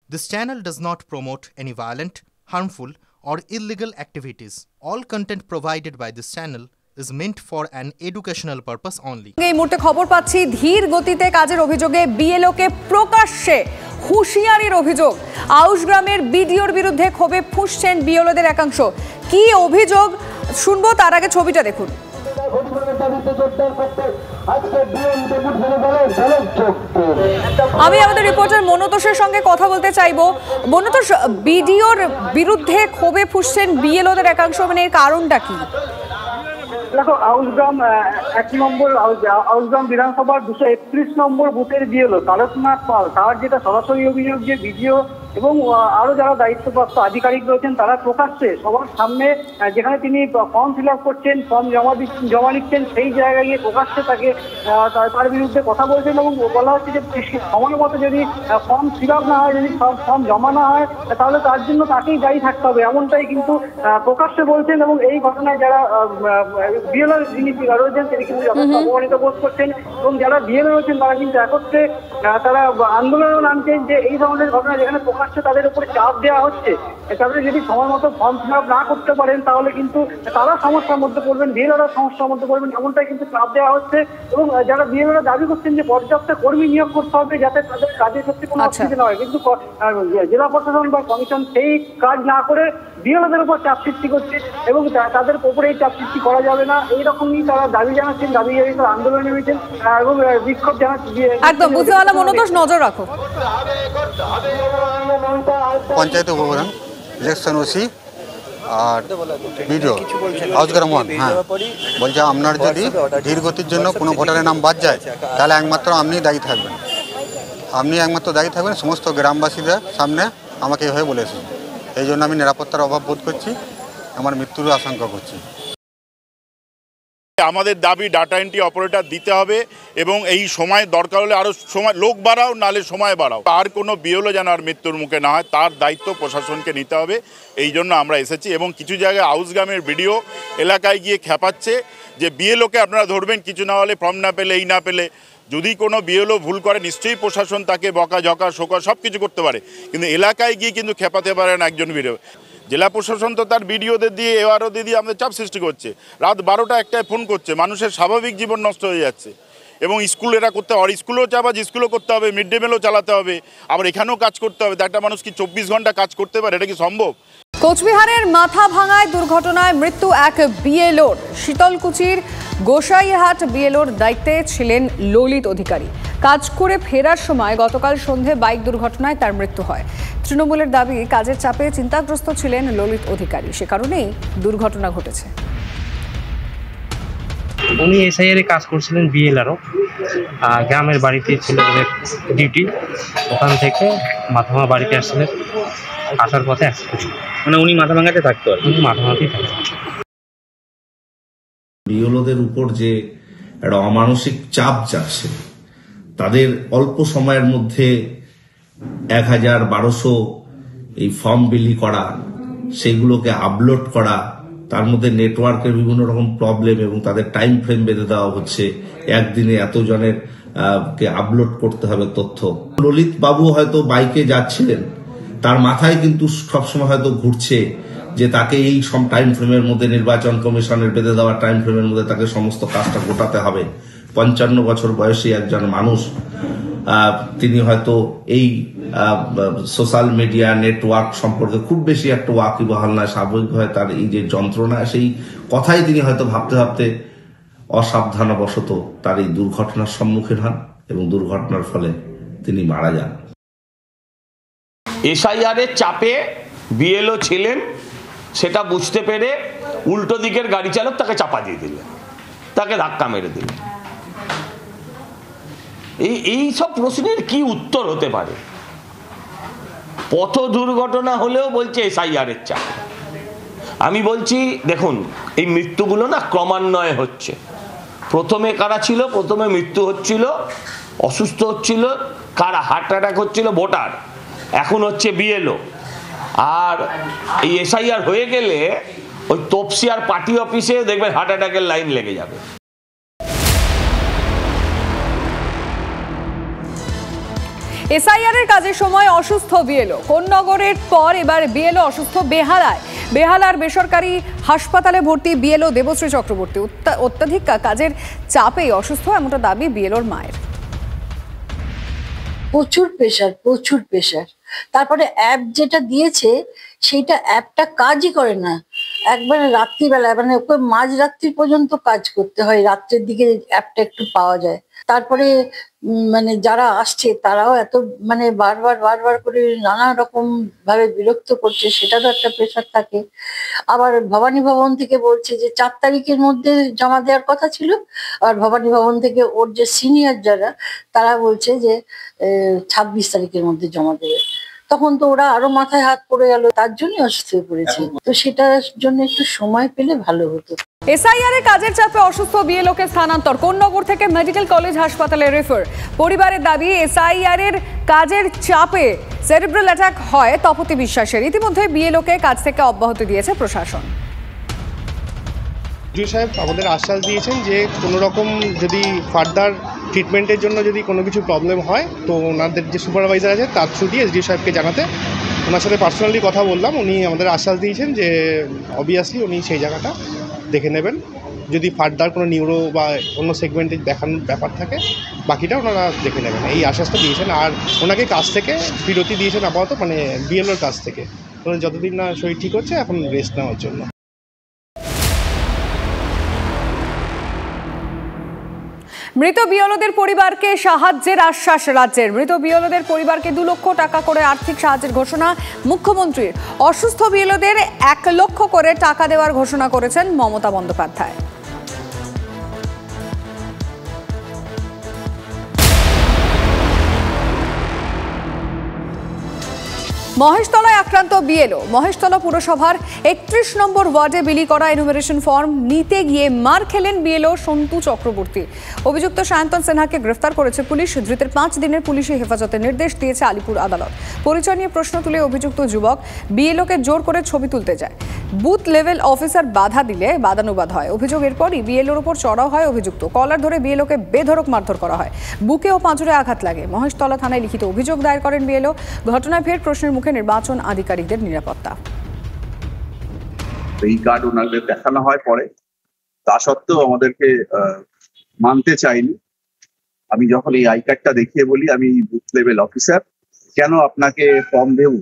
This channel does not promote any violent, harmful, or illegal activities. All content provided by this channel is meant for an educational purpose only. এই মুহূর্তে খবর পাচ্ছি ধীর গতিতে কাজের অভিযোগে বিএলওকে প্রকাশ্যে হুঁশিয়ারির অভিযোগ। আউশগ্রামের বিডিওর বিরুদ্ধে ক্ষোভে ফুঁসছেন বিএলওদের একাংশ। কি অভিযোগ শুনবো, তার আগে ছবিটা দেখুন। আমি আমাদের রিপোর্টার মনোতোষের সঙ্গে কথা বলতে চাইবো। মনোতোষ, বিডিওর বিরুদ্ধে ক্ষোভে ফুঁসছেন বিএলওদের একাংশ, মানে এর কারণটা কি? দেখো, আউশগ্রাম 1 নম্বর আউশগ্রাম বিধানসভার 231 নম্বর বুথের বিএলও তারকনাথ পাল, তার যেটা সরাসরি অভিযোগ যে বিডিও এবং আরো যারা দায়িত্বপ্রাপ্ত আধিকারিক রয়েছেন তারা প্রকাশ্যে সবার সামনে, যেখানে তিনি ফর্ম ফিল আপ করছেন, ফর্ম জমা নিচ্ছেন, সেই জায়গায় গিয়ে প্রকাশ্যে তাকে তার বিরুদ্ধে কথা বলছেন এবং বলা হচ্ছে যে সময় মতো যদি ফর্ম ফিল আপ না হয়, যদি ফর্ম জমা না হয়, তাহলে তার জন্য তাকেই দায়ী থাকতে হবে, এমনটাই কিন্তু প্রকাশ্যে বলছেন। এবং এই ঘটনায় যারা বিএলও যিনি রয়েছেন তিনি কিন্তু যথেষ্ট অপমানিত বোধ করছেন এবং যারা বিএলও রয়েছেন তারা কিন্তু একত্রে তারা আন্দোলনও নামছেন যে এই ধরনের ঘটনা যেখানে প্রকাশ্যে তাদের উপরে চাপ দেওয়া হচ্ছে, তাদের যদি সময় মতো ফর্ম ফিল আপ না করতে পারেন তাহলে কিন্তু তারা সমস্যার মধ্যে পড়বেন, বিএলওরা সমস্যার মধ্যে পড়বেন, এমনটাই কিন্তু চাপ দেওয়া হচ্ছে। এবং যারা বিএলওরা দাবি করছেন যে পর্যাপ্ত কর্মী নিয়োগ করতে হবে যাতে তাদের কাজের ক্ষেত্রে কোনো অসুবিধা না হয়, কিন্তু জেলা প্রশাসন বা কমিশন সেই কাজ না করে বিএলওদের উপর চাপ সৃষ্টি করছে এবং তাদের উপরে এই চাপ সৃষ্টি করা যাবে না, এইরকমই তারা দাবি জানাচ্ছেন, দাবি জানিয়ে তারা আন্দোলনে নেমেছেন এবং বিক্ষোভ জানাচ্ছেন। একদম বুঝতে পারলাম মনোতোষ, নজর রাখো। পঞ্চায়েত উপপ্রধান ইলেকশন ওসি আর বিডিও আউশগ্রাম 1, হ্যাঁ বলছে আপনার যদি ধীর গতির জন্য কোনো ভোটারের নাম বাদ যায় তাহলে একমাত্র আপনি দায়ী থাকবেন, আপনি একমাত্র দায়ী থাকবেন। সমস্ত গ্রামবাসীদের সামনে আমাকে এভাবে বলেছে, এই জন্য আমি নিরাপত্তার অভাব বোধ করছি, আমার মৃত্যুর আশঙ্কা করছি। আমাদের দাবি ডাটা এন্ট্রি অপারেটর দিতে হবে এবং এই সময় দরকার হলে আরও সময় লোক বাড়াও, নাহলে সময় বাড়াও, আর কোনো বিএলও যেন আর মৃত্যুর মুখে না হয় তার দায়িত্ব প্রশাসনকে নিতে হবে। এই জন্য আমরা এসেছি এবং কিছু জায়গায় আউশগ্রামের বিডিও এলাকায় গিয়ে খেপাচ্ছে যে বিএলওকে আপনারা ধরবেন, কিছু না হলে ফর্ম না পেলে, এই না পেলে। যদি কোনো বিএলও ভুল করে নিশ্চয়ই প্রশাসন তাকে বকা ঝকা শোকা সব কিছু করতে পারে, কিন্তু এলাকায় গিয়ে কিন্তু খেপাতে পারেন একজন বিডিও। জেলা প্রশাসন তো তার বিডিওদের দিয়ে এআরও দিয়ে আমাদের চাপ সৃষ্টি করছে, রাত 12টা 1টায় ফোন করছে, মানুষের স্বাভাবিক জীবন নষ্ট হয়ে যাচ্ছে। এবং স্কুল এরা করতে হবে, আর স্কুলেও চাপ আছে, স্কুলও করতে হবে, মিড ডে মিলও চালাতে হবে, আবার এখানেও কাজ করতে হবে। একটা মানুষ কি 24 ঘন্টা কাজ করতে পারে? এটা কি সম্ভব? কোচবিহারের মাথা ভাঙায় দুর্ঘটনায় মৃত্যু এক বিএলওর। শীতলকুচির গোসাইহাট বিএলওর দায়িত্বে ছিলেন ললিত অধিকারী। কাজ করে ফেরার সময় গতকাল সন্ধে বাইক দুর্ঘটনায় তার মৃত্যু হয়। তৃণমূলের দাবি কাজের চাপে চিন্তাগ্রস্ত ছিলেন ললিত অধিকারী, সে কারণেই দুর্ঘটনা ঘটেছে। উনি এসআইআর কাজ করছিলেন বিএলআরও, গ্রামের বাড়িতে ছিল ওদের ডিউটি, ওখান থেকে মাথাভাঙা বাড়িতে আসছিলেন, আসার পথে অ্যাক্সিডেন্ট। মানে উনি মাথাভাঙাতে থাকতো, আর উনি মাথাভাঙাতেই থাকতেন। বিএলওদের উপর যে একটা অমানসিক চাপ যাচ্ছে, তাদের অল্প সময়ের মধ্যে 1000-1200 এই ফর্ম বিলি করা, সেগুলোকে আপলোড করা, তার মধ্যে নেটওয়ার্কের বিভিন্ন রকম প্রবলেম এবং তাদের টাইম ফ্রেম বেঁধে দেওয়া হচ্ছে, একদিনে এতজনের কে আপলোড করতে হবে তথ্য। ললিত বাবু হয়তো বাইকে যাচ্ছিলেন, তার মাথায় কিন্তু সবসময় হয়তো ঘুরছে যে তাকে এই সব টাইম ফ্রেমের মধ্যে, নির্বাচন কমিশনের বেঁধে দেওয়া টাইম ফ্রেমের মধ্যে তাকে সমস্ত কাজটা গোটাতে হবে। 55 বছর বয়সী একজন মানুষ, তিনি হয়তো এই সোশ্যাল মিডিয়া নেটওয়ার্ক সম্পর্কে খুব বেশি একটা ওয়াকিবহাল নয়, স্বাভাবিকভাবে তার এই যে যন্ত্রণা, সেই কথাই তিনি হয়তো ভাবতে ভাবতে অসাবধানবশত তার এই দুর্ঘটনার সম্মুখীন হন এবং দুর্ঘটনার ফলে তিনি মারা যান। এসআইআর এর চাপে বিএলও ছিলেন, সেটা বুঝতে পেরে উল্টো দিকের গাড়ি চালক তাকে চাপা দিয়ে দিলেন, তাকে ধাক্কা মেরে দিলেন। এই সব প্রশ্নের কি উত্তর হতে পারে? পথ দুর্ঘটনা হলেও বলছে এসআইআর এর চাপ। আমি বলছি দেখুন, এই মৃত্যুগুলো না ক্রমান্বয়ে হচ্ছে। প্রথমে কারা ছিল? প্রথমে মৃত্যু হচ্ছিল, অসুস্থ হচ্ছিল, কারা হার্ট অ্যাটাক হচ্ছিল, ভোটার। এখন হচ্ছে বিএলও। আর এই এসআইআর হয়ে গেলে ওই তপসিয়ার পার্টি অফিসে দেখবেন হার্ট অ্যাটাকের লাইন লেগে যাবে। এসআইআর এর কাজের সময় অসুস্থ বিএলও। কোন্নগরের পর এবার বিএলও অসুস্থ বেহালায়। বেহালার বেসরকারি হাসপাতালে ভর্তি বিএলও দেবশ্রী চক্রবর্তী। অত্যাধিক কাজের চাপেই অসুস্থ, এমনটা দাবি বিএলওর মায়ের। প্রচুর প্রেশার। তারপরে অ্যাপ যেটা দিয়েছে সেইটা অ্যাপটা কাজই করে না। একবারে রাত্রিবেলা, মানে ওকে মাঝরাত্রি পর্যন্ত কাজ করতে হয়, রাত্রের দিকে অ্যাপটা একটু পাওয়া যায়। তারপরে মানে যারা আসছে তারাও এত মানে বারবার করে নানা রকম ভাবে বিরক্ত করছে, সেটারও একটা প্রেশার থাকে। আবার ভবানী ভবন থেকে বলছে যে 4 তারিখের মধ্যে জমা দেওয়ার কথা ছিল, আর ভবানী ভবন থেকে ওর যে সিনিয়র যারা তারা বলছে যে 26 তারিখের মধ্যে জমা দেবে। তখন তো ওরা আরো মাথায় হাত পড়ে গেল, তার জন্য অসুস্থ হয়ে পড়েছে। তো সেটার জন্য একটু সময় পেলে ভালো হতো। এসআইআর এর কাজের চাপে অসুস্থ বিএলওকে স্থানান্তর, কোন্নগর থেকে মেডিকেল কলেজ হাসপাতালে রেফার। পরিবারের দাবি এসআইআর এর কাজের চাপে সেরিব্রাল অ্যাটাক হয় তপতি বিশ্বাসের। ইতিমধ্যে বিএলওকে কাজ থেকে অব্যাহতি দিয়েছে প্রশাসন। ডিও সাহেব আমাদের আশ্বাস দিয়েছেন যে কোনো রকম যদি ফার্দার ট্রিটমেন্টের জন্য যদি কোনো কিছু প্রবলেম হয় তো ওনাদের যে সুপারভাইজার আছে তার থ্রু দিয়ে এসডিও সাহেবকে জানাতে। ওনার সাথে পার্সোনালি কথা বললাম, উনি আমাদের আশ্বাস দিয়েছেন যে অবভিয়াসলি উনি সেই জায়গাটা দেখে নেবেন। যদি ফার্দার কোনো নিউরো বা অন্য সেগমেন্টে দেখানোর ব্যাপার থাকে বাকিটা ওনারা দেখে নেবেন, এই আশ্বাসটা দিয়েছেন। আর ওনাকে কাজ থেকে বিরতি দিয়েছেন আপাতত, মানে বিএলওর কাছ থেকে। যতদিন না শরীর ঠিক হচ্ছে এখন রেস্ট নেওয়ার জন্য। মৃত বিএলওদের পরিবারকে সাহায্যের আশ্বাস রাজ্যের। মৃত বিএলওদের পরিবারকে 2 লক্ষ টাকা করে আর্থিক সাহায্যের ঘোষণা মুখ্যমন্ত্রীর। অসুস্থ বিএলওদের 1 লক্ষ করে টাকা দেওয়ার ঘোষণা করেছেন মমতা বন্দ্যোপাধ্যায়। মহেশতলায় আক্রান্ত বিএলও। মহেশতলা পুরসভার 31 নম্বর ওয়ার্ডে বিলি করা এনুমারেশন ফর্ম নিতে গিয়ে মার খেলেন বিএলও সন্তু চক্রবর্তী। অভিযুক্ত সায়ন্তন সিনহাকে গ্রেফতার করেছে পুলিশ। ধৃতের 5 দিনের পুলিশি হেফাজতের নির্দেশ দিয়েছে আলিপুর আদালত। পরিচয় নিয়ে প্রশ্ন তুলে অভিযুক্ত যুবক বিএলওকে জোর করে ছবি তুলতে যায়। বুথ লেভেল অফিসার বাধা দিলে বাদানুবাদ হয়। অভিযোগ এরপরই বিএলওর উপর চড়াও হয় অভিযুক্ত। কলার ধরে বিএলওকে বেধড়ক মারধর করা হয়। বুকে ও পাঁজরে আঘাত লাগে। মহেশতলা থানায় লিখিত অভিযোগ দায়ের করেন বিএলও। ঘটনায় ফের প্রশ্নের মুখে নির্বাচন আধিকারিকদের নিরাপত্তা। এই কার্ড ওনাদের দেখানো হয় পরে, তা সত্ত্বেও আমাদেরকে মানতে চাইনি। আমি যখন এই আই কার্ডটা দেখিয়ে বলি আমি বুথ লেভেল অফিসার, কেন আপনাকে ফর্ম দেব,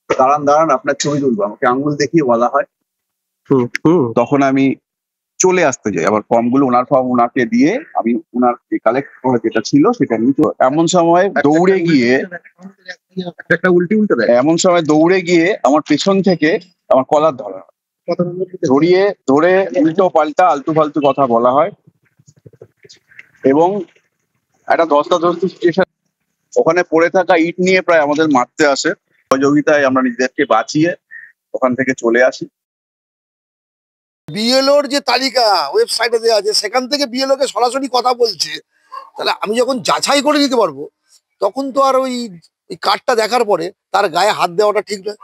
দাঁড়ান আপনার ছবি তুলবো, আমাকে আঙুল দেখিয়ে বলা হয়। তখন আমি চলে আসতে যাই, আবার ফর্মগুলো ওনার ফর্ম ওনাকে দিয়ে আমি ওনার কালেক্ট করা যেটা ছিল সেটা নিয়ে এমন সময় দৌড়ে গিয়ে আমার পেছন থেকে আমার কলার ধরা হয়, ধরে উল্টো পাল্টা আলতু ফালতু কথা বলা হয় এবং একটা ধস্তাধস্তি সিচুয়েশন। ওখানে পড়ে থাকা ইট নিয়ে প্রায় আমাদের মারতে আসে। সহযোগিতায় আমরা নিজেদেরকে বাঁচিয়ে ওখান থেকে চলে আসি। বিএলওর যে তালিকা ওয়েবসাইটে দেওয়া আছে সেখান থেকে বিএলও কে সরাসরি কথা বলছে, তাহলে আমি যখন যাচাই করে নিতে পারবো তখন তো আর ওই কার্ডটা দেখার পরে তার গায়ে হাত দেওয়াটা ঠিক নয়,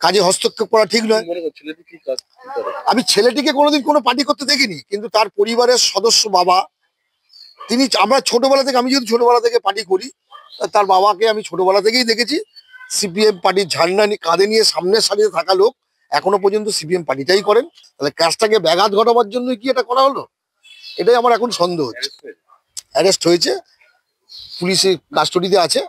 কাজে হস্তক্ষেপ করা ঠিক নয়। আমি ছেলেটিকে কোনোদিন কোনো পার্টি করতে দেখিনি, কিন্তু তার পরিবারের সদস্য বাবা তিনি, আমরা আমি যদি ছোটবেলা থেকে পার্টি করি, তার বাবাকে আমি ছোটবেলা থেকেই দেখেছি সিপিএম পার্টির ঝান্ডা কাঁধে নিয়ে সামনের সারিতে থাকা লোক এখনো পর্যন্ত সিপিএম পার্টিটাই করেন। তাহলে কাজটাকে ব্যাঘাত ঘটাবার জন্য কি এটা করা হলো, এটাই আমার এখন সন্দেহ হচ্ছে। অ্যারেস্ট হয়েছে, পুলিশের কাস্টডিতে আছে।